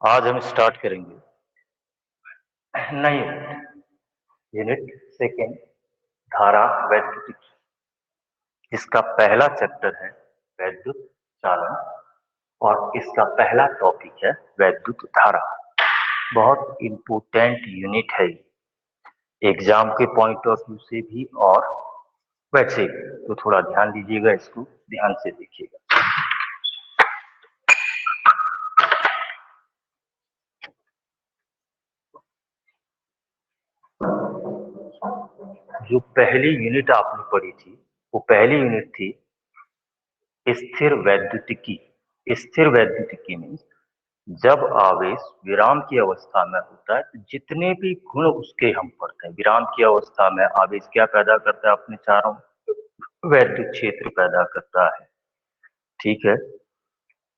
आज हम स्टार्ट करेंगे नई यूनिट सेकेंड धारा वैद्युतिकी। इसका पहला चैप्टर है वैद्युत चालन और इसका पहला टॉपिक है वैद्युत धारा। बहुत इम्पोर्टेंट यूनिट है एग्जाम के पॉइंट ऑफ व्यू से भी और वैसे तो थोड़ा ध्यान दीजिएगा, इसको ध्यान से देखिएगा। जो पहली यूनिट आपने पढ़ी थी वो पहली यूनिट थी स्थिर वैद्युतिकी। स्थिर वैद्युतिकी में जब आवेश विराम की अवस्था में होता है तो जितने भी गुण उसके हम पढ़ते हैं, विराम की अवस्था में आवेश क्या पैदा करता है अपने चारों वैद्युत क्षेत्र पैदा करता है। ठीक है,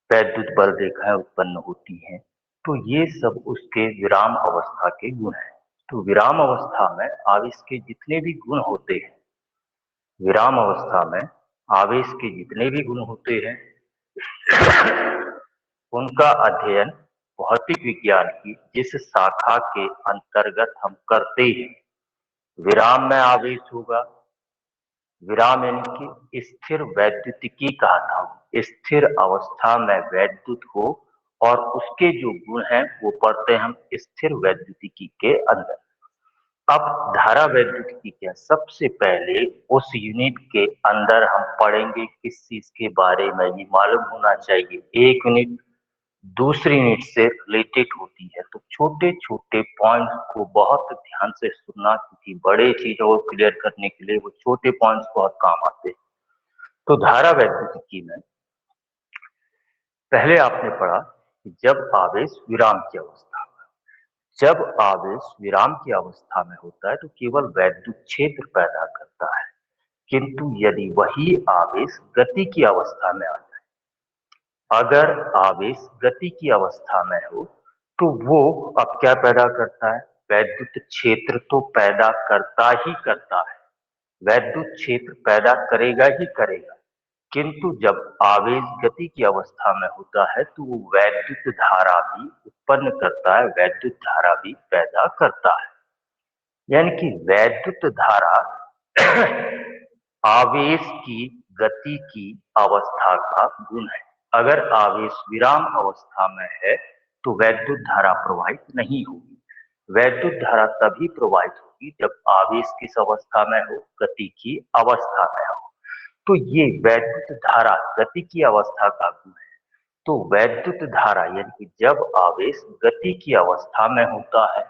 वैद्युत बल रेखाएं उत्पन्न होती हैं, तो ये सब उसके विराम अवस्था के गुण हैं। तो विराम अवस्था में आवेश के जितने भी गुण होते हैं, विराम अवस्था में आवेश के जितने भी गुण होते हैं उनका अध्ययन भौतिक विज्ञान की जिस शाखा के अंतर्गत हम करते हैं, विराम में आवेश होगा। विराम यानी कि स्थिर वैद्युतिकी कहा था, स्थिर अवस्था में वैद्युत हो और उसके जो गुण हैं वो पढ़ते हैं हम स्थिर वैद्युतिकी के अंदर। अब धारा वैद्युतिकी क्या, सबसे पहले उस यूनिट के अंदर हम पढ़ेंगे किस चीज के बारे में, ये मालूम होना चाहिए। एक यूनिट दूसरी यूनिट से रिलेटेड होती है, तो छोटे छोटे पॉइंट्स को बहुत ध्यान से सुनना, क्योंकि बड़े चीजों को क्लियर करने के लिए वो छोटे पॉइंट्स बहुत काम आते हैं। तो धारा वैद्युतिकी में पहले आपने पढ़ा कि जब आवेश विराम की अवस्था में, जब आवेश विराम की अवस्था में होता है तो केवल वैद्युत क्षेत्र पैदा करता है, किंतु यदि वही आवेश गति की अवस्था में आ जाए, अगर आवेश गति की अवस्था में हो तो वो अब क्या पैदा करता है, वैद्युत क्षेत्र तो पैदा करता ही करता है, वैद्युत क्षेत्र पैदा करेगा ही करेगा। किंतु जब आवेश गति की अवस्था में होता है तो वो वैद्युत धारा भी उत्पन्न करता है, वैद्युत धारा भी पैदा करता है। यानी कि वैद्युत धारा आवेश की गति की अवस्था का गुण है। अगर आवेश विराम अवस्था में है तो वैद्युत धारा प्रवाहित नहीं होगी। वैद्युत धारा तभी प्रवाहित होगी जब आवेश किस अवस्था में हो, गति की अवस्था में हो। तो ये वैद्युत धारा गति की अवस्था का गुण है। तो वैद्युत धारा यानी कि जब आवेश गति की अवस्था में होता है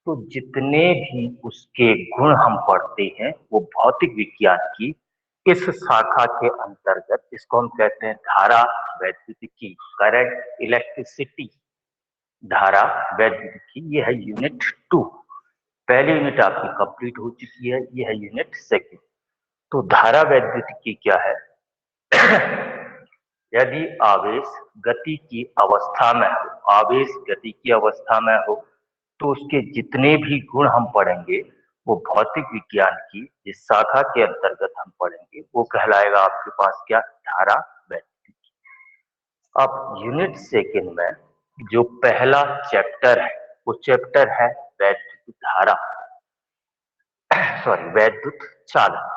तो जितने भी उसके गुण हम पढ़ते हैं वो भौतिक विज्ञान की इस शाखा के अंतर्गत, इसको हम कहते हैं धारा वैद्युतिकी, करंट इलेक्ट्रिसिटी। धारा वैद्युतिकी ये है यूनिट 2। पहली यूनिट आपकी कंप्लीट हो चुकी है, ये है यूनिट सेकेंड। तो धारा वैद्युतिकी क्या है यदि आवेश गति की अवस्था में हो, आवेश गति की अवस्था में हो तो उसके जितने भी गुण हम पढ़ेंगे वो भौतिक विज्ञान की जिस शाखा के अंतर्गत हम पढ़ेंगे वो कहलाएगा आपके पास क्या, धारा वैद्युतिकी। अब यूनिट सेकेंड में जो पहला चैप्टर है वो चैप्टर है वैद्युत धारा, सॉरी वैद्युत चालन।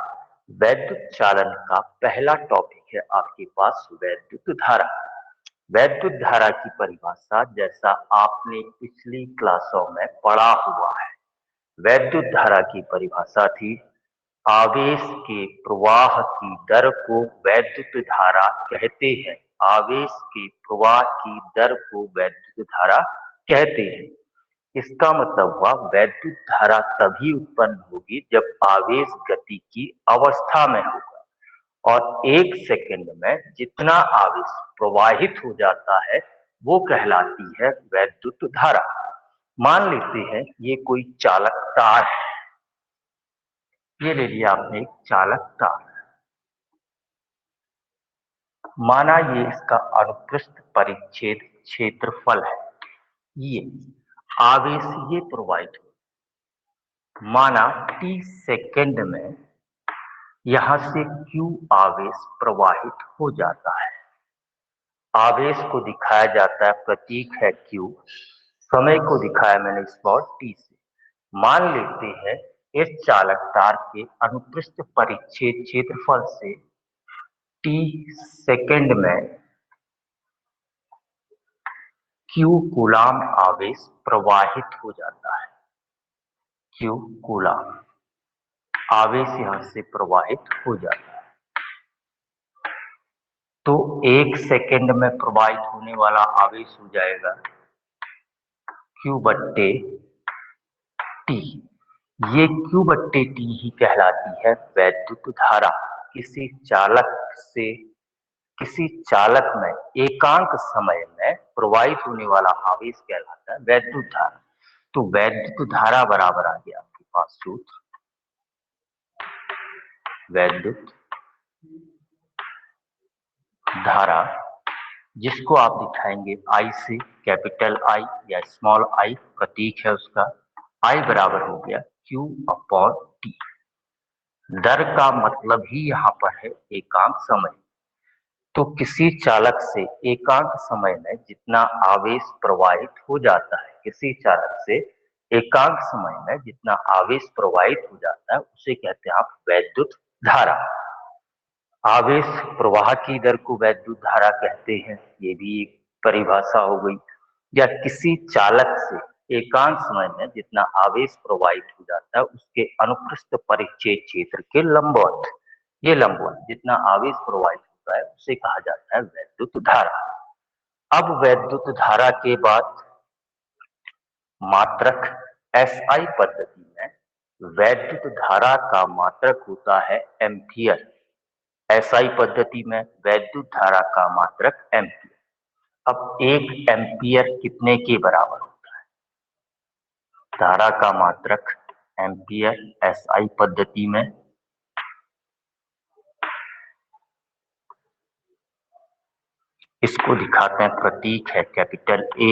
वैद्युत चालन का पहला टॉपिक है आपके पास वैद्युत धारा। वैद्युत धारा की परिभाषा जैसा आपने पिछली क्लासों में पढ़ा हुआ है, वैद्युत धारा की परिभाषा थी आवेश के प्रवाह की दर को वैद्युत धारा कहते हैं। आवेश के प्रवाह की दर को वैद्युत धारा कहते हैं। इसका मतलब हुआ वैद्युत धारा तभी उत्पन्न होगी जब आवेश गति की अवस्था में होगा, और एक सेकंड में जितना आवेश प्रवाहित हो जाता है वो कहलाती है वैद्युत धारा। मान लेते हैं ये कोई चालक तार है, ये ले लिया आपने एक चालक तार, माना ये इसका अनुप्रस्थ परिच्छेद क्षेत्रफल है, ये आवेश ये प्रवाहित हो, माना t सेकंड में यहां से q आवेश प्रवाहित हो जाता है। आवेश को दिखाया जाता है, प्रतीक है Q। समय को दिखाया मैंने स्मॉल t से। मान लेते हैं इस चालक तार के अनुप्रस्थ परिच्छेद क्षेत्रफल से t सेकंड में Q कूलाम आवेश प्रवाहित हो जाता है। Q कूलाम आवेश यहां से प्रवाहित हो जाता है। तो 1 सेकंड में प्रवाहित होने वाला आवेश हो जाएगा Q/T। ये Q/T ही कहलाती है वैद्युत धारा। किसी चालक में एकांक समय में प्रवाहित होने वाला आवेश कहलाता है वैद्युत धारा। तो वैद्युत धारा बराबर आ गया आपके पास सूत्र, वैद्युत धारा, जिसको आप दिखाएंगे I से, कैपिटल I या स्मॉल I प्रतीक है उसका। I बराबर हो गया Q/T। दर का मतलब ही यहाँ पर है एकांक समय। तो किसी चालक से एकांक समय में जितना आवेश प्रवाहित हो जाता है, किसी चालक से एकांक समय में जितना आवेश प्रवाहित हो जाता है, उसे कहते हैं आप वैद्युत धारा। आवेश प्रवाह की दर को वैद्युत धारा कहते हैं, ये भी एक परिभाषा हो गई। या किसी चालक से एकांक समय में जितना आवेश प्रवाहित हो जाता है उसके अनुप्रस्थ परिच्छेद क्षेत्र के लंबवत, ये लंबवत जितना आवेश प्रवाहित होता है उसे कहा जाता है वैद्युत धारा। अब वैद्युत धारा के बाद मात्रक SI पद्धति में वैद्युत धारा का मात्रक होता है एम्पियर। SI पद्धति में वैद्युत धारा का मात्रक एम्पियर। अब 1 एम्पियर कितने के बराबर होता है? धारा का मात्रक एम्पियर SI पद्धति में इसको दिखाते हैं, प्रतीक है कैपिटल A।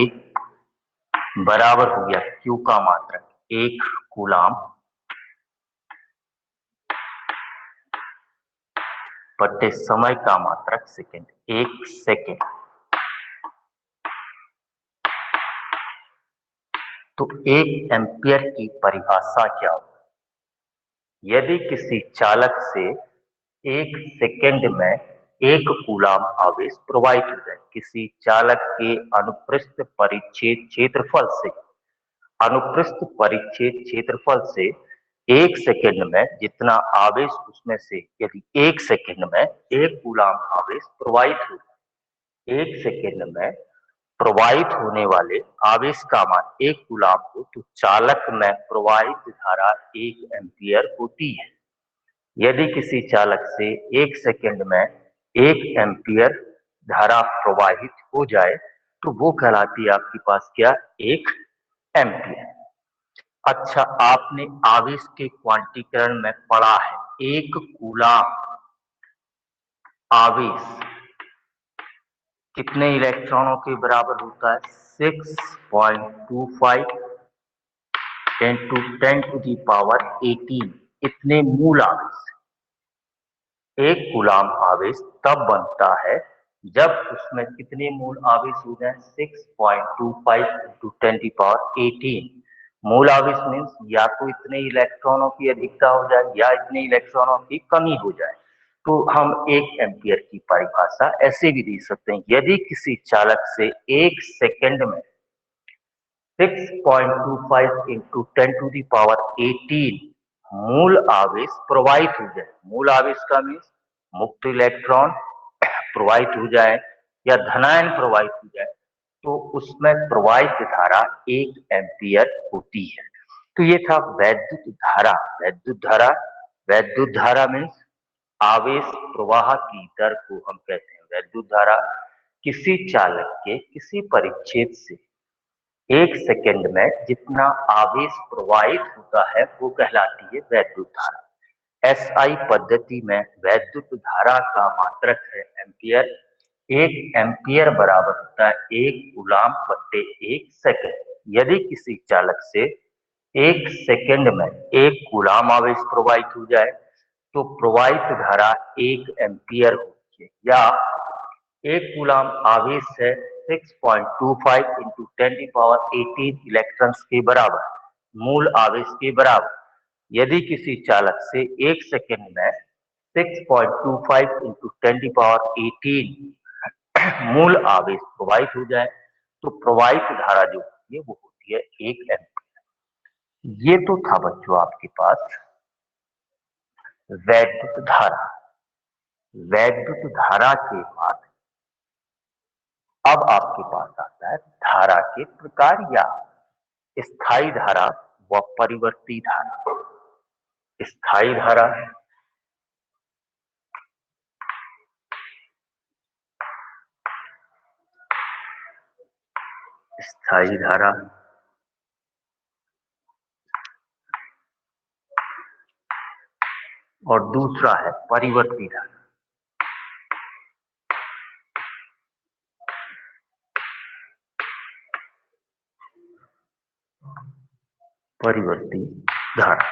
बराबर हो गया Q का मात्रक 1 कूलाम बटे समय का मात्रक सेकंड, 1 सेकंड। तो 1 एम्पियर की परिभाषा क्या होगी? यदि किसी चालक से 1 सेकंड में 1 कूलाम आवेश प्रवाहित हो जाए, किसी चालक के अनुप्रस्थ परिच्छेद क्षेत्रफल से, अनुप्रस्थ परिच्छेद क्षेत्रफल से 1 सेकंड में जितना आवेश उसमें से, यदि 1 सेकंड में 1 कूलाम आवेश प्रवाहित हो, 1 सेकंड में प्रवाहित होने वाले आवेश का मान 1 कूलाम हो, तो चालक में प्रवाहित धारा 1 एम्पियर होती है। यदि किसी चालक से 1 सेकंड में 1 एम्पियर धारा प्रवाहित हो जाए तो वो कहलाती है आपके पास क्या? 1 एम्पियर। अच्छा, आपने आवेश के क्वांटीकरण में पढ़ा है 1 कूलाम आवेश कितने इलेक्ट्रॉनों के बराबर होता है? 6.25 into 10⁻18 इतने मूल आवेश। 1 कूलाम आवेश तब बनता है जब उसमें कितने मूल आवेश हो जाए? 6.25 into 10⁻18। मूल आवेश मीन्स या तो इतने इलेक्ट्रॉनों की अधिकता हो जाए या इतने इलेक्ट्रॉनों की कमी हो जाए। तो हम 1 एम्पियर की परिभाषा ऐसे भी दे सकते हैं, यदि किसी चालक से 1 सेकंड में 6.25 into 10⁻18 मूल आवेश प्रवाहित हो जाए, मूल आवेश का मीन्स मुक्त इलेक्ट्रॉन प्रवाहित हो जाए या धनायन प्रवाहित हो जाए, तो उसमें प्रवाहित धारा 1 एम्पियर होती है। तो ये था वैद्युत धारा। वैद्युत धारा मीन्स आवेश प्रवाह की दर को हम कहते हैं वैद्युत धारा। किसी चालक के किसी परिच्छेद से 1 सेकंड में जितना आवेश प्रवाहित होता है वो कहलाती है वैद्युत धारा। SI पद्धति में वैद्युत धारा का मात्रक है एम्पियर। 1 एम्पियर बराबर होता है 1 कूलाम बटे 1 सेकंड। यदि किसी चालक से 1 सेकंड में 1 कूलाम आवेश प्रवाहित हो जाए तो प्रवाहित धारा 1 एम्पियर होती है। या 1 कूलाम आवेश है 6.25 इंटू 10⁻18 इलेक्ट्रॉन्स के बराबर, मूल आवेश के बराबर। यदि किसी चालक से 1 सेकेंड में 6.25 इंटू 10⁻18 मूल आवेश प्रवाहित हो जाए तो प्रवाहित धारा जो होती है वो होती है 1 एम्पीयर। ये तो था बच्चों आपके पास वैद्युत धारा। वैद्युत धारा के बाद अब आपके पास आता है धारा के प्रकार या स्थायी धारा व परिवर्ती धारा। स्थायी धारा, स्थायी धारा और दूसरा है परिवर्ती धारा। परिवर्ती धारा।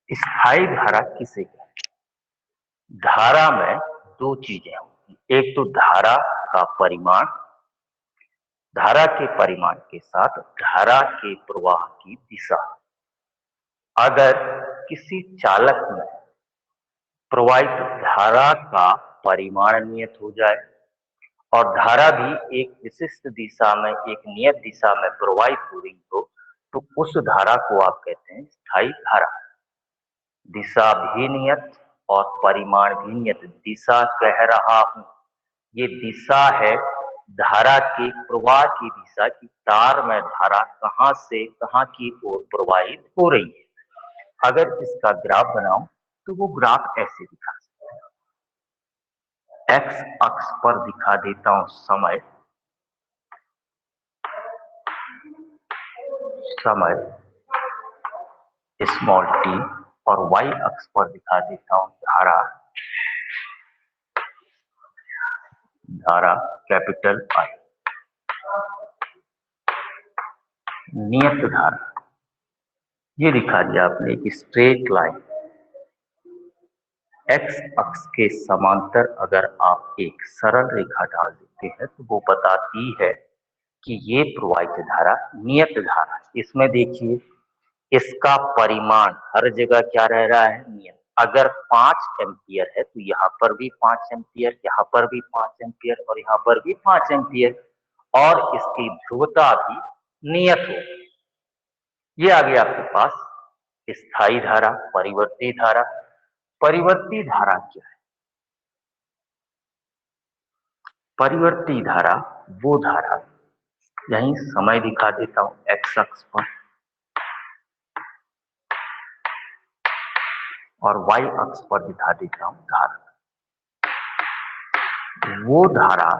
स्थायी धारा किसे कहते हैं? धारा में दो चीजें होती, एक तो धारा का परिमाण, धारा के परिमाण के साथ धारा के प्रवाह की दिशा। अगर किसी चालक में प्रवाहित धारा का परिमाण नियत हो जाए और धारा भी एक विशिष्ट दिशा में, एक नियत दिशा में प्रवाहित हो रही हो, तो उस धारा को आप कहते हैं स्थायी धारा। दिशा भी नियत और परिमाण भी नियत। दिशा कह रहा हूं, ये दिशा है धारा के प्रवाह की दिशा की, तार में धारा कहां से कहां की ओर प्रवाहित हो रही है। अगर इसका ग्राफ बनाऊं तो वो ग्राफ ऐसे दिखा सकते हैं। एक्स अक्ष पर दिखा देता हूं समय, समय स्मॉल टी, और वाई अक्ष पर दिखा देता हूं धारा, धारा कैपिटल आई। नियत धारा ये दिखा दिया आपने एक स्ट्रेट लाइन। एक्स अक्ष के समांतर अगर आप एक सरल रेखा डाल देते हैं तो वो बताती है कि ये प्रवाहित धारा नियत धारा। इसमें देखिए इसका परिमाण हर जगह क्या रह रहा है? नियत। अगर 5 एम्पियर है तो यहाँ पर भी 5 एम्पियर, यहाँ पर भी 5 एम्पियर और यहाँ पर भी 5 एम्पियर, और इसकी ध्रुवता भी नियत हो। ये आ गया आपके पास स्थायी धारा, परिवर्ती धारा। परिवर्ती धारा क्या है? परिवर्ती धारा वो धारा, यही समय दिखा देता हूं एक्स अक्ष पर, और वाई अक्ष पर दिखा देता हूं धारा। वो धारा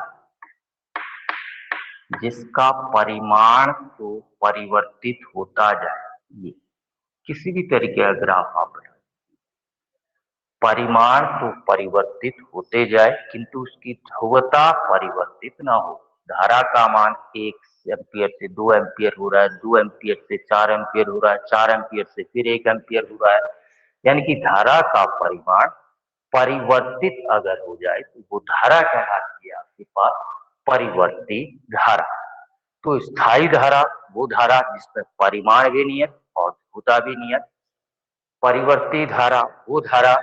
जिसका परिमाण तो परिवर्तित होता जाए, ये किसी भी तरीके का ग्राफ आप बनाए, परिमाण तो परिवर्तित होते जाए किंतु उसकी ध्रुवता परिवर्तित ना हो। धारा का मान 1 एम्पियर से 2 एम्पियर हो रहा है, 2 एम्पियर से 4 एम्पियर हो रहा है, 4 एम्पियर से फिर 1 एम्पियर हो रहा है, यानी कि धारा का परिमाण परिवर्तित अगर हो जाए तो वो धारा कहलाती है आपके पास परिवर्ती धारा। तो स्थायी धारा वो धारा जिसमें परिमाण भी नियत और ध्रुवता भी नियत। परिवर्ती धारा वो धारा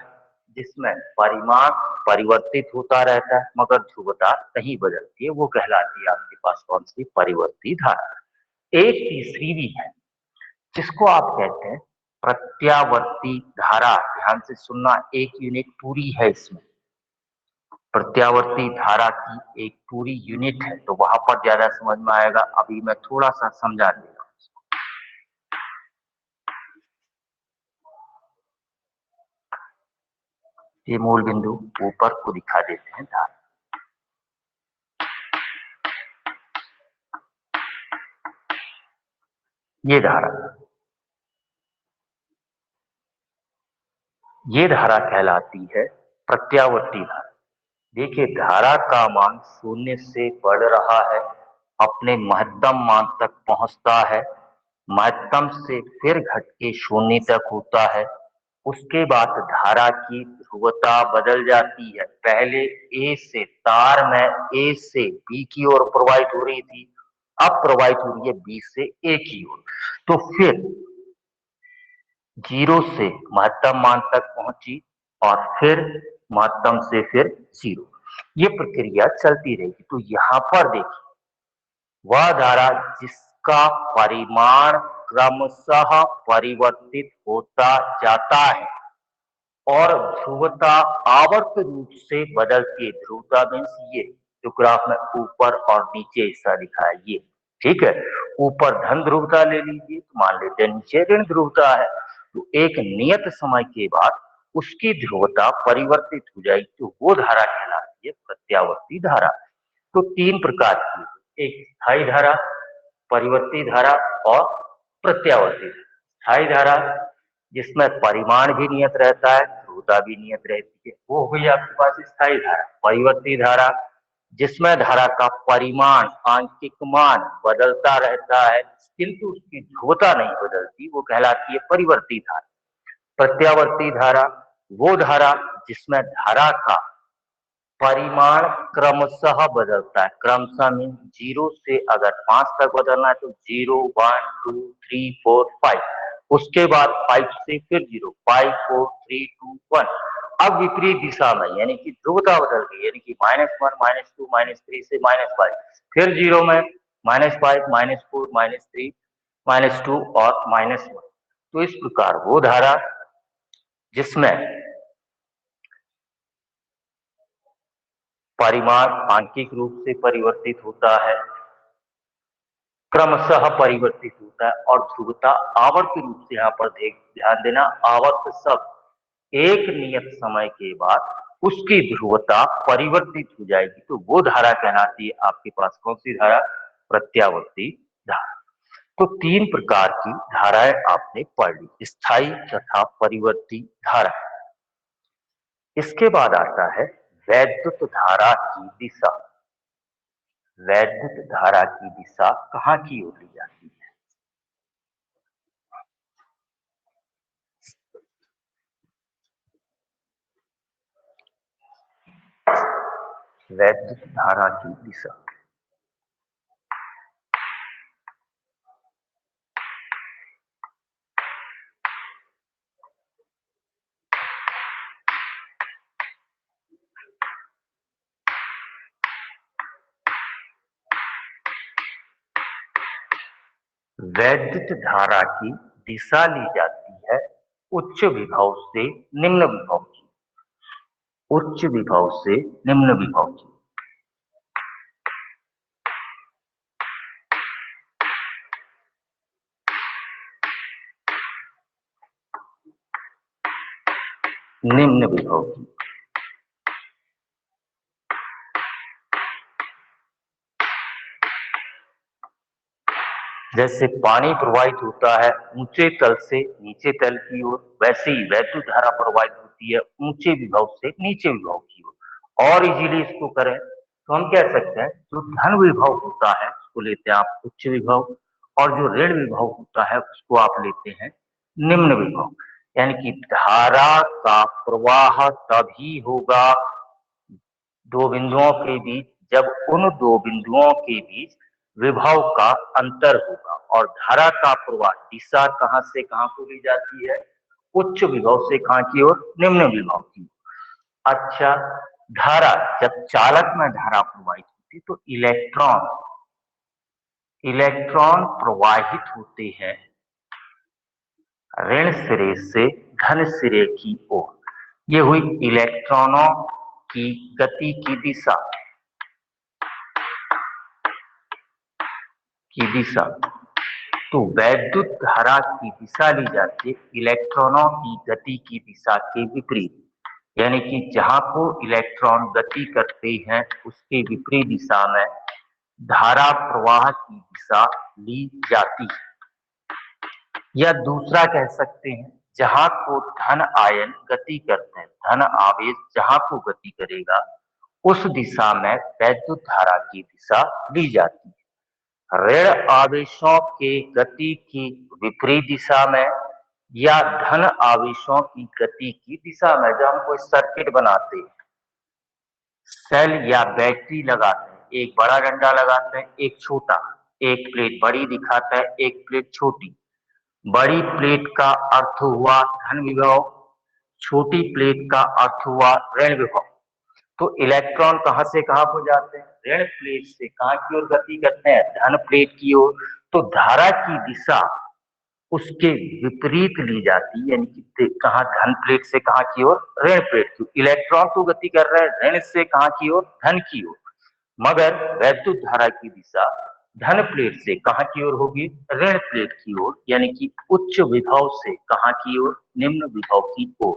जिसमें परिमाण परिवर्तित होता रहता है मगर ध्रुवता नहीं बदलती है, वो कहलाती है आपके पास कौन सी? परिवर्ती धारा। एक तीसरी भी है जिसको आप कहते हैं प्रत्यावर्ती धारा। ध्यान से सुनना, एक यूनिट पूरी है इसमें। प्रत्यावर्ती धारा की एक पूरी यूनिट है तो वहां पर ज्यादा समझ में आएगा, अभी मैं थोड़ा सा समझा दे रहा हूं। ये मूल बिंदु ऊपर को दिखा देते हैं धारा। ये धारा, ये धारा कहलाती है प्रत्यावर्ती धारा। देखिए धारा का मान शून्य से बढ़ रहा है, अपने महत्तम मान तक पहुंचता है, महत्तम से फिर घट के शून्य तक होता है। उसके बाद धारा की ध्रुवता बदल जाती है। पहले ए से तार में ए से बी की ओर प्रवाहित हो रही थी, अब प्रवाहित हो रही है बी से ए की ओर। तो फिर 0 से महत्तम मान तक पहुंची और फिर महत्तम से फिर 0। ये प्रक्रिया चलती रहेगी। तो यहाँ पर देखिए, वह धारा जिसका परिमाण क्रमशः परिवर्तित होता जाता है और ध्रुवता आवर्त रूप से बदलती है। ध्रुवता मीन्स ये जो ग्राफ में ऊपर और नीचे हिस्सा दिखा है ये, ठीक है। ऊपर धन ध्रुवता ले लीजिए तो मान लेते हैं नीचे ऋण ध्रुवता है। तो एक नियत समय के बाद उसकी ध्रुवता परिवर्तित हो जाएगी, तो वो धारा कहलाती है प्रत्यावर्ती धारा। तो 3 प्रकार की, एक स्थायी धारा, परिवर्ती धारा और प्रत्यावर्ती। स्थायी धारा जिसमें परिमाण भी नियत रहता है, ध्रुवता भी नियत रहती है, वो हुई आपके पास स्थायी धारा। परिवर्ती धारा जिसमें धारा का परिमाण आंशिक मान बदलता रहता है किंतु उसकी ध्रुवता नहीं बदलती, वो कहलाती है परिवर्ती धारा। प्रत्यावर्ती धारा वो धारा जिसमें धारा का परिमाण क्रमशः बदलता है। क्रमशः मीन 0 से अगर 5 तक बदलना है तो 0, 1, 2, 3, 4, 5, उसके बाद 5 से फिर 0, 5, 4, 3, 2, 1। अब विपरीत दिशा में यानी कि ध्रुवता बदल गई, यानी कि -1, -2, -3 से -5, फिर 0 में -5, -4, -3, -2 और -1। तो इस प्रकार वो धारा जिसमें परिमाण आंशिक रूप से परिवर्तित होता है, क्रमशः परिवर्तित होता है और ध्रुवता आवर्त रूप से, यहाँ पर ध्यान देना, आवर्त शब्द एक नियत समय के बाद उसकी ध्रुवता परिवर्तित हो जाएगी, तो वो धारा कहलाती है आपके पास कौन सी धारा? प्रत्यावर्ती धारा। तो 3 प्रकार की धाराएं आपने पढ़ ली, स्थायी तथा परिवर्ती धारा। इसके बाद आता है वैद्युत धारा की दिशा। वैद्युत धारा की दिशा कहाँ की ओर ली जाती है? वैद्युत धारा की दिशा वैद्युत धारा की दिशा ली जाती है उच्च विभव से निम्न विभव की। उच्च विभव से निम्न विभव की। निम्न विभव की। जैसे पानी प्रवाहित होता है ऊंचे तल से नीचे तल की ओर, वैसे ही वैद्युत धारा प्रवाहित होती है ऊंचे विभव से नीचे विभव की ओर। और इजीली इसको करें तो हम कह सकते हैं जो धन विभव होता है उसको लेते हैं आप उच्च विभव, और जो ऋण विभव होता है उसको आप लेते हैं निम्न विभव। यानी कि धारा का प्रवाह तभी होगा दो बिंदुओं के बीच जब उन दो बिंदुओं के बीच विभव का अंतर होगा। और धारा का प्रवाह दिशा कहां से कहां को ली जाती है? उच्च विभव से कहां की ओर? निम्न विभव की। अच्छा, धारा जब चालक में धारा प्रवाहित होती तो इलेक्ट्रॉन इलेक्ट्रॉन प्रवाहित होते हैं ऋण सिरे से धन सिरे की ओर। ये हुई इलेक्ट्रॉनों की गति की दिशा तो वैद्युत धारा की दिशा ली जाती है इलेक्ट्रॉनों की गति की दिशा के विपरीत। यानी कि जहां को इलेक्ट्रॉन गति करते हैं उसके विपरीत दिशा में धारा प्रवाह की दिशा ली जाती है। या दूसरा कह सकते हैं जहां को धन आयन गति करते हैं, धन आवेश जहां को गति करेगा उस दिशा में वैद्युत धारा की दिशा ली जाती है। ऋण आवेशों के गति की विपरीत दिशा में या धन आवेशों की गति की दिशा में। जब हम कोई सर्किट बनाते हैं, सेल या बैटरी लगाते हैं, एक बड़ा डंडा लगाते हैं, एक छोटा, एक प्लेट बड़ी दिखाता है, एक प्लेट छोटी। बड़ी प्लेट का अर्थ हुआ धन विभव, छोटी प्लेट का अर्थ हुआ ऋण विभव। तो इलेक्ट्रॉन कहां से कहां को जाते हैं? ऋण प्लेट से कहां की ओर गति करते हैं? धन प्लेट की ओर। तो धारा की दिशा उसके विपरीत ली जाती है, यानी कि कहा धन प्लेट से कहां की ओर? ऋण प्लेट की। इलेक्ट्रॉन तो गति कर रहा है ऋण से कहां की ओर? धन की ओर। मगर वैद्युत धारा की दिशा धन प्लेट से कहां की ओर होगी? ऋण प्लेट की ओर, यानी कि उच्च विभव से कहां की ओर? निम्न विभव की ओर।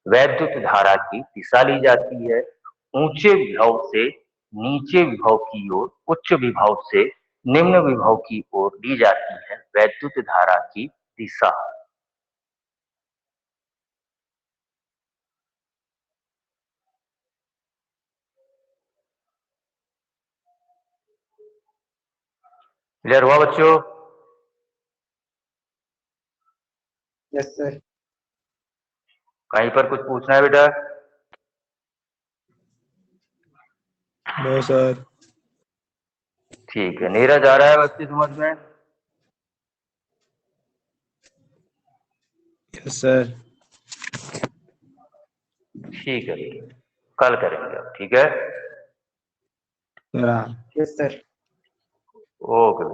वैद्युत धारा की दिशा ली जाती है ऊंचे विभव से नीचे विभव की ओर, उच्च विभव से निम्न विभव की ओर ली जाती है वैद्युत धारा की दिशा। क्लियर हुआ बच्चों? Yes sir. कहीं पर कुछ पूछना है बेटा? No sir. ठीक है, नीरज आ रहा है बच्चे समझ में? Yes sir. ठीक है, कल करेंगे अब, ठीक है? Yes sir. ओके।